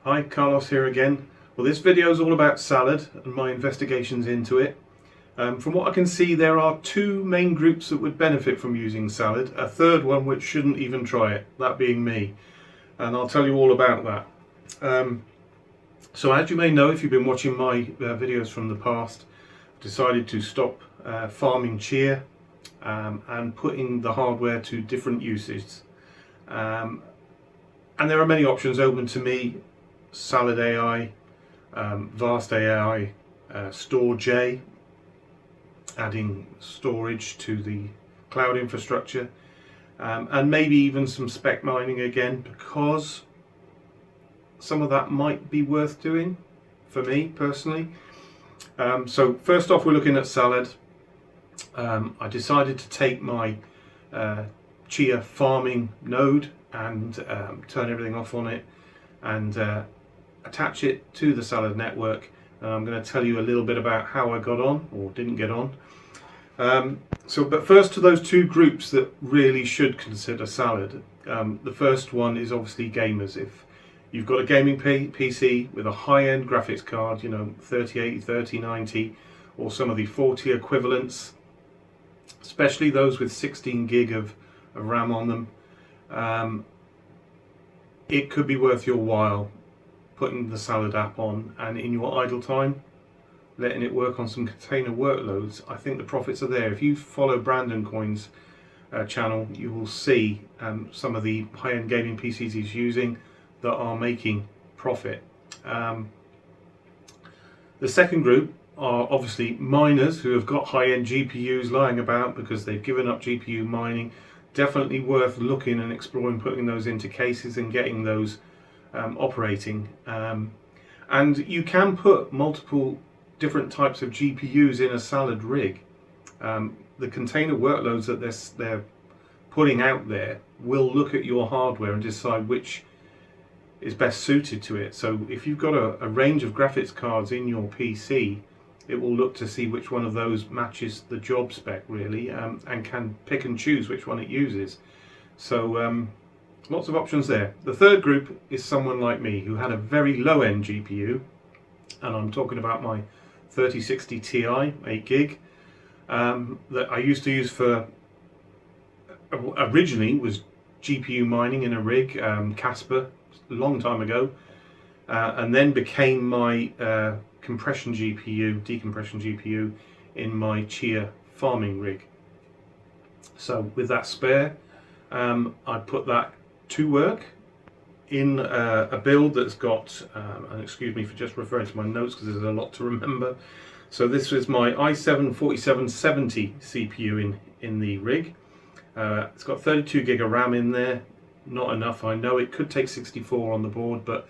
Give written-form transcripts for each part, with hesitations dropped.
Hi, Carlos here again. Well, this video is all about salad and my investigations into it. From what I can see, there are two main groups that would benefit from using salad, a third one which shouldn't even try it, that being me. And I'll tell you all about that. So as you may know, if you've been watching my videos from the past, I've decided to stop farming chia and putting the hardware to different uses. And there are many options open to me: Salad AI, Vast AI, Store.j, adding storage to the cloud infrastructure, and maybe even some spec mining again, because some of that might be worth doing for me personally. So first off, we're looking at salad. I decided to take my chia farming node and turn everything off on it and attach it to the salad network. I'm going to tell you a little bit about how I got on or didn't get on. But first, to those two groups that really should consider salad. The first one is obviously gamers. If you've got a gaming PC with a high-end graphics card, 3080, 3090, or some of the 40 equivalents, especially those with 16 gig of RAM on them, it could be worth your while putting the salad app on, and in your idle time letting it work on some container workloads. I think the profits are there. If you follow Brandon Coin's channel, you will see some of the high-end gaming PCs he's using that are making profit. The second group are obviously miners who have got high-end GPUs lying about because they've given up GPU mining. Definitely worth looking and exploring putting those into cases and getting those operating. And you can put multiple different types of GPUs in a salad rig. The container workloads that they're putting out there will look at your hardware and decide which is best suited to it. So if you've got a range of graphics cards in your PC, it will look to see which one of those matches the job spec really, and can pick and choose which one it uses. So lots of options there. The third group is someone like me who had a very low-end GPU, and I'm talking about my 3060 Ti 8 gig that I used to use for, originally was GPU mining in a rig, Casper, a long time ago, and then became my decompression GPU in my chia farming rig. So with that spare, I put that to work in a build that's got, and excuse me for just referring to my notes because there's a lot to remember. So this is my i7-4770 CPU in the rig. It's got 32 gig of RAM in there. Not enough, I know. It could take 64 on the board, but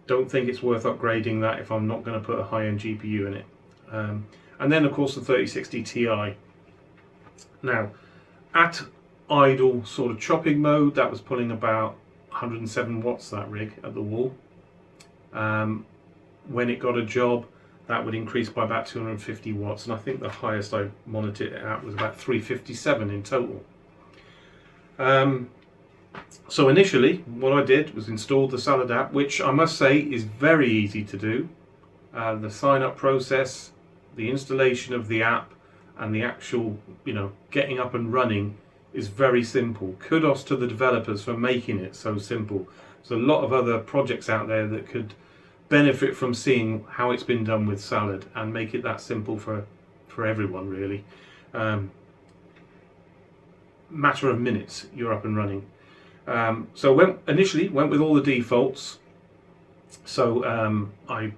don't think it's worth upgrading that if I'm not going to put a high-end GPU in it. And then of course the 3060 Ti. Now at idle sort of chopping mode, that was pulling about 107 watts, that rig, at the wall. When it got a job, that would increase by about 250 watts, and I think the highest I monitored it at was about 357 in total. So initially what I did was install the Salad app, which I must say is very easy to do. The sign up process, the installation of the app, and the actual getting up and running is very simple. Kudos to the developers for making it so simple. There's a lot of other projects out there that could benefit from seeing how it's been done with Salad and make it that simple for everyone really. Matter of minutes, you're up and running. So initially went with all the defaults. So I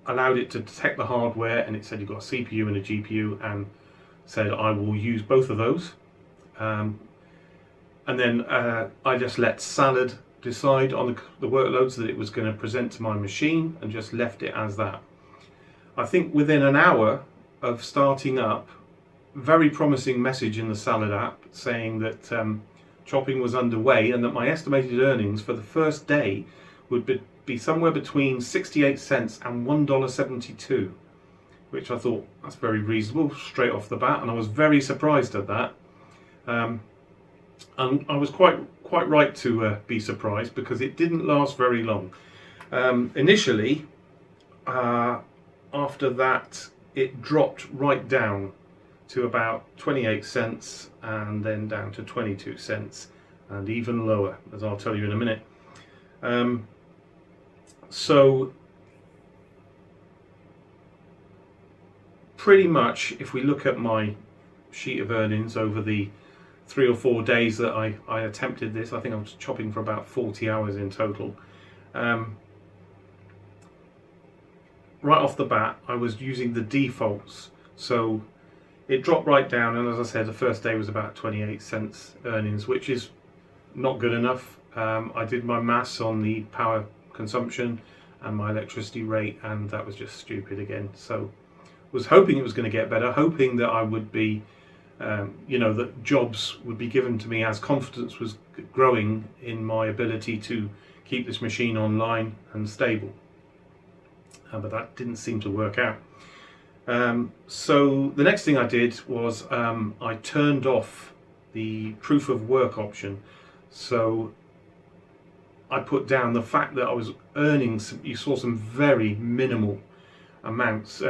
allowed it to detect the hardware, and it said you've got a CPU and a GPU, and said I will use both of those. And then I just let Salad decide on the workloads that it was going to present to my machine, and just left it as that. I think within an hour of starting up, very promising message in the Salad app saying that chopping was underway, and that my estimated earnings for the first day would be somewhere between 68 cents and $1.72, which I thought that's very reasonable straight off the bat, and I was very surprised at that. And I was quite right to be surprised, because it didn't last very long. Initially, after that, it dropped right down to about 28 cents and then down to 22 cents and even lower, as I'll tell you in a minute. So pretty much, if we look at my sheet of earnings over the 3 or 4 days that I attempted this, I think I was chopping for about 40 hours in total. Right off the bat, I was using the defaults, so it dropped right down, and as I said, the first day was about 28 cents earnings, which is not good enough. I did my maths on the power consumption and my electricity rate, and that was just stupid again. So was hoping it was going to get better, hoping that I would be, that jobs would be given to me as confidence was growing in my ability to keep this machine online and stable. But that didn't seem to work out. So the next thing I did was I turned off the proof of work option. So I put down the fact that I was earning, you saw some very minimal amounts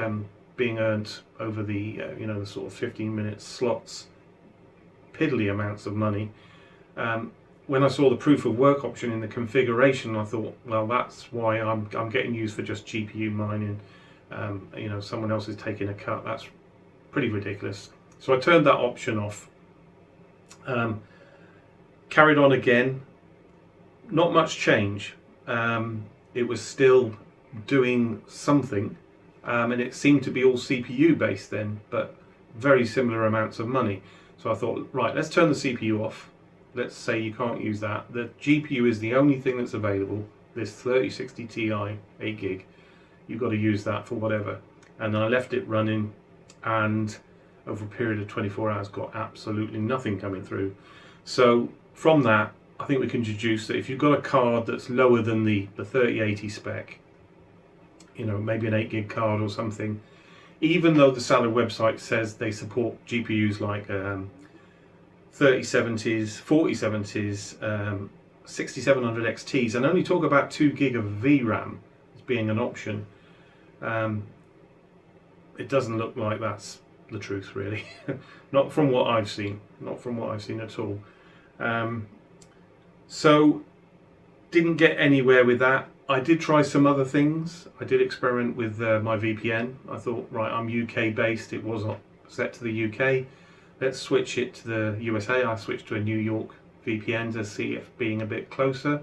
being earned over the the sort of 15-minute slots, piddly amounts of money. When I saw the proof of work option in the configuration, I thought, well, that's why I'm getting used for just GPU mining. Someone else is taking a cut. That's pretty ridiculous. So I turned that option off. Carried on again. Not much change. It was still doing something, and it seemed to be all CPU based then, but very similar amounts of money. So I thought, right, let's turn the CPU off. Let's say you can't use that. The GPU is the only thing that's available. This 3060 Ti 8 gig. You've got to use that for whatever. And I left it running, and over a period of 24 hours got absolutely nothing coming through. So from that, I think we can deduce that if you've got a card that's lower than the 3080 spec, maybe an 8 gig card or something, even though the Salad website says they support GPUs like 3070s, 4070s, 6700 XTs, and only talk about 2 gig of VRAM as being an option, it doesn't look like that's the truth, really. Not from what I've seen. Not from what I've seen at all. So didn't get anywhere with that. I did try some other things. I did experiment with my VPN. I thought, right, I'm UK based. It was set to the UK. Let's switch it to the USA. I switched to a New York VPN to see if being a bit closer.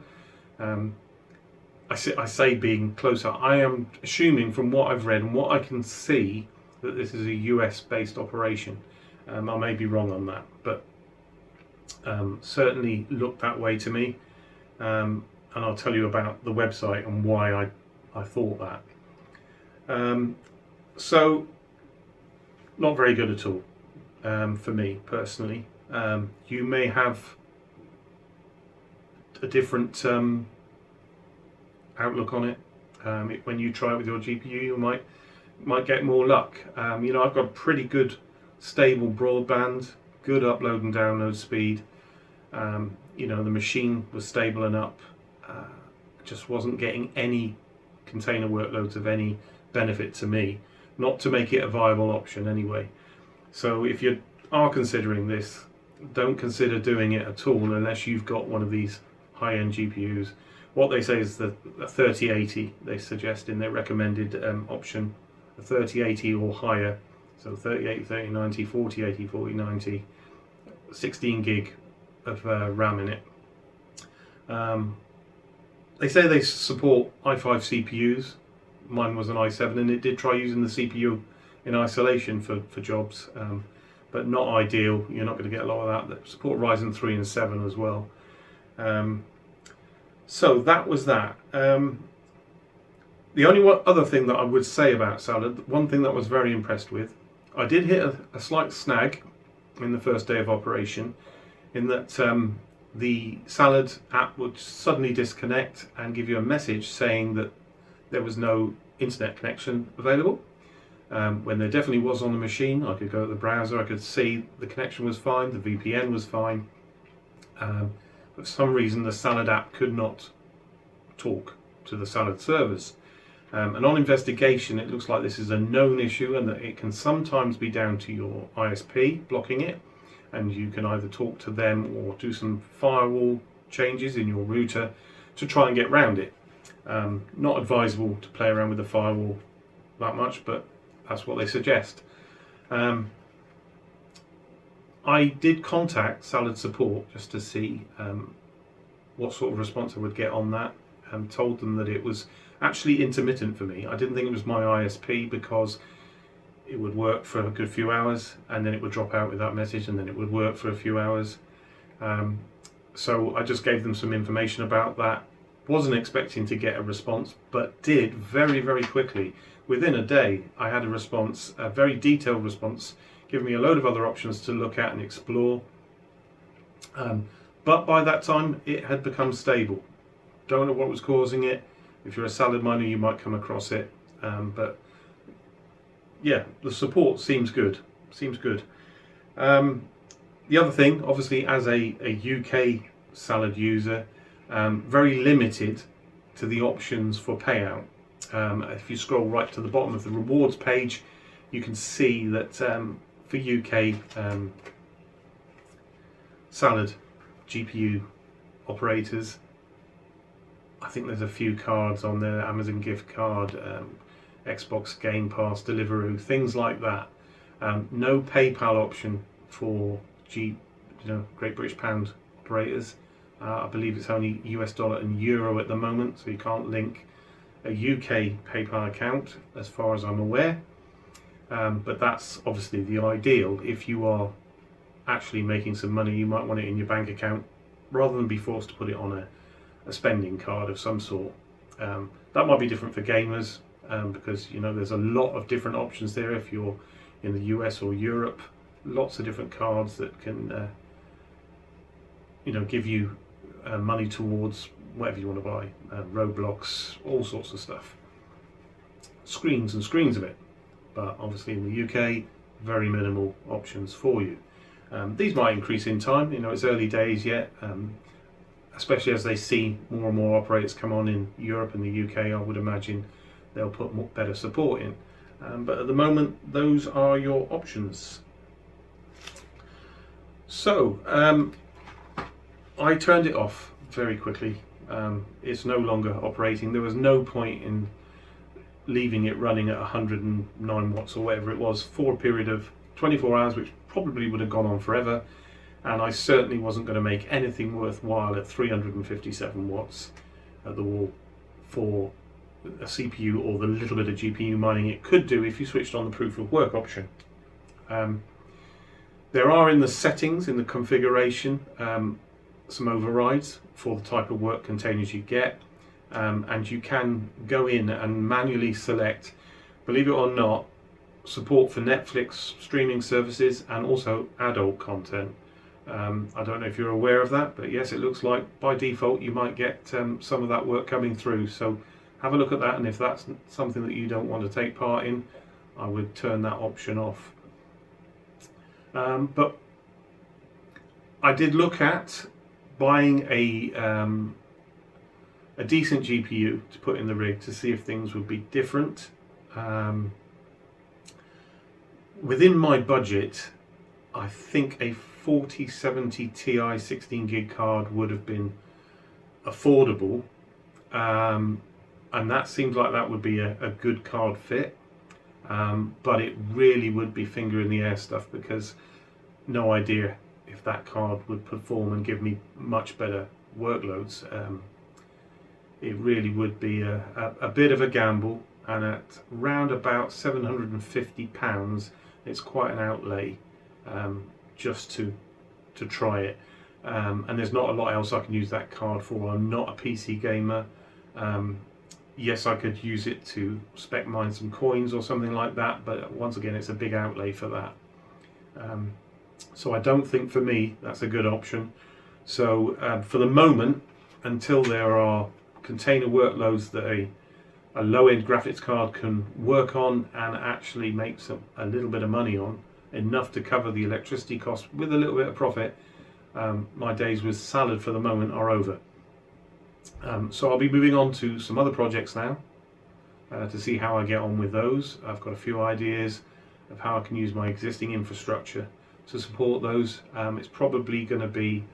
I say being closer. I am assuming from what I've read and what I can see that this is a US based operation. I may be wrong on that, but certainly looked that way to me. And I'll tell you about the website and why I thought that. So not very good at all for me personally. You may have a different outlook on it. When you try it with your GPU, you might get more luck. I've got pretty good stable broadband, good upload and download speed. The machine was stable and up. Just wasn't getting any container workloads of any benefit to me, not to make it a viable option anyway. So if you are considering this, don't consider doing it at all unless you've got one of these high-end GPUs. What they say is the 3080 they suggest in their recommended option, a 3080 or higher, so 3080, 3090, 4080, 4090, 16 gig of RAM in it. They say they support i5 CPUs. Mine was an i7 and it did try using the CPU in isolation for jobs, but not ideal. You're not going to get a lot of that. They support Ryzen 3 and 7 as well. So that was that. The only other thing that I would say about Salad, one thing that I was very impressed with, I did hit a slight snag in the first day of operation, in that the Salad app would suddenly disconnect and give you a message saying that there was no internet connection available. When there definitely was on the machine. I could go to the browser, I could see the connection was fine, the VPN was fine. But for some reason the Salad app could not talk. to the Salad servers. And on investigation, it looks like this is a known issue and that it can sometimes be down to your ISP blocking it, and you can either talk to them or do some firewall changes in your router to try and get around it. Not advisable to play around with the firewall that much, but that's what they suggest. I did contact Salad support just to see what sort of response I would get on that, and told them that it was actually intermittent for me. I didn't think it was my ISP because it would work for a good few hours and then it would drop out with that message, and then it would work for a few hours. So I just gave them some information about that. Wasn't expecting to get a response, but did very, very quickly. Within a day, I had a response, a very detailed response, giving me a load of other options to look at and explore. But by that time, it had become stable. Don't know what was causing it. If you're a Salad miner, you might come across it. But yeah, the support seems good. Seems good. The other thing, obviously, as a UK Salad user, very limited to the options for payout. If you scroll right to the bottom of the rewards page, you can see that for UK Salad GPU operators, I think there's a few cards on there, Amazon gift card, Xbox Game Pass, Deliveroo, things like that. No PayPal option for Great British Pound operators. I believe it's only US dollar and euro at the moment, so you can't link a UK PayPal account as far as I'm aware. But that's obviously the ideal. If you are actually making some money, you might want it in your bank account rather than be forced to put it on a spending card of some sort. That might be different for gamers, because there's a lot of different options there. If you're in the US or Europe, lots of different cards that can give you money towards whatever you want to buy, Roblox, all sorts of stuff, screens and screens of it. But obviously in the UK, very minimal options for you. These might increase in time. It's early days yet, especially as they see more and more operators come on in Europe and the UK. I would imagine they'll put better support in. But at the moment, those are your options. So I turned it off very quickly. It's no longer operating. There was no point in leaving it running at 109 watts or whatever it was for a period of 24 hours, which probably would have gone on forever. And I certainly wasn't going to make anything worthwhile at 357 watts at the wall for a CPU or the little bit of GPU mining it could do if you switched on the proof of work option. There are in the settings, in the configuration, some overrides for the type of work containers you get, and you can go in and manually select, believe it or not, support for Netflix streaming services and also adult content. I don't know if you're aware of that, but yes, it looks like by default you might get some of that work coming through. So have a look at that, and if that's something that you don't want to take part in, I would turn that option off. But I did look at buying a decent GPU to put in the rig to see if things would be different. Within my budget, I think a 4070 Ti 16 gig card would have been affordable, and that seems like that would be a good card fit, but it really would be finger in the air stuff, because no idea if that card would perform and give me much better workloads. It really would be a bit of a gamble, and at round about £750 it's quite an outlay just to try it, and there's not a lot else I can use that card for. I'm not a PC gamer. Yes, I could use it to spec mine some coins or something like that, but once again it's a big outlay for that. So I don't think for me that's a good option. So for the moment, until there are container workloads that a low-end graphics card can work on and actually make a little bit of money on, enough to cover the electricity cost with a little bit of profit, my days with Salad for the moment are over. So I'll be moving on to some other projects now to see how I get on with those. I've got a few ideas of how I can use my existing infrastructure to support those. It's probably going to be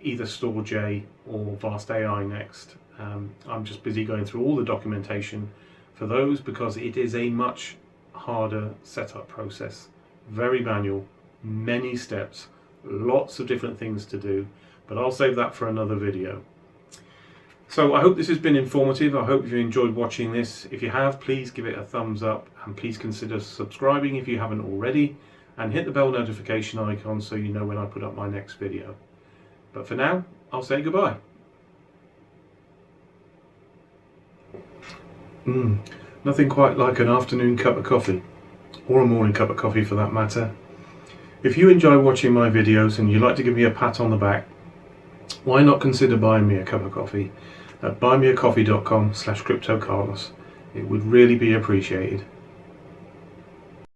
either Store.j or Vast AI next. I'm just busy going through all the documentation for those because it is a much harder setup process. Very manual, many steps, lots of different things to do, but I'll save that for another video. So I hope this has been informative. I hope you enjoyed watching this. If you have, please give it a thumbs up and please consider subscribing if you haven't already, and hit the bell notification icon so you know when I put up my next video. But for now, I'll say goodbye. Nothing quite like an afternoon cup of coffee, or a morning cup of coffee for that matter. If you enjoy watching my videos and you'd like to give me a pat on the back, why not consider buying me a cup of coffee at buymeacoffee.com/CryptoCarlos. It would really be appreciated.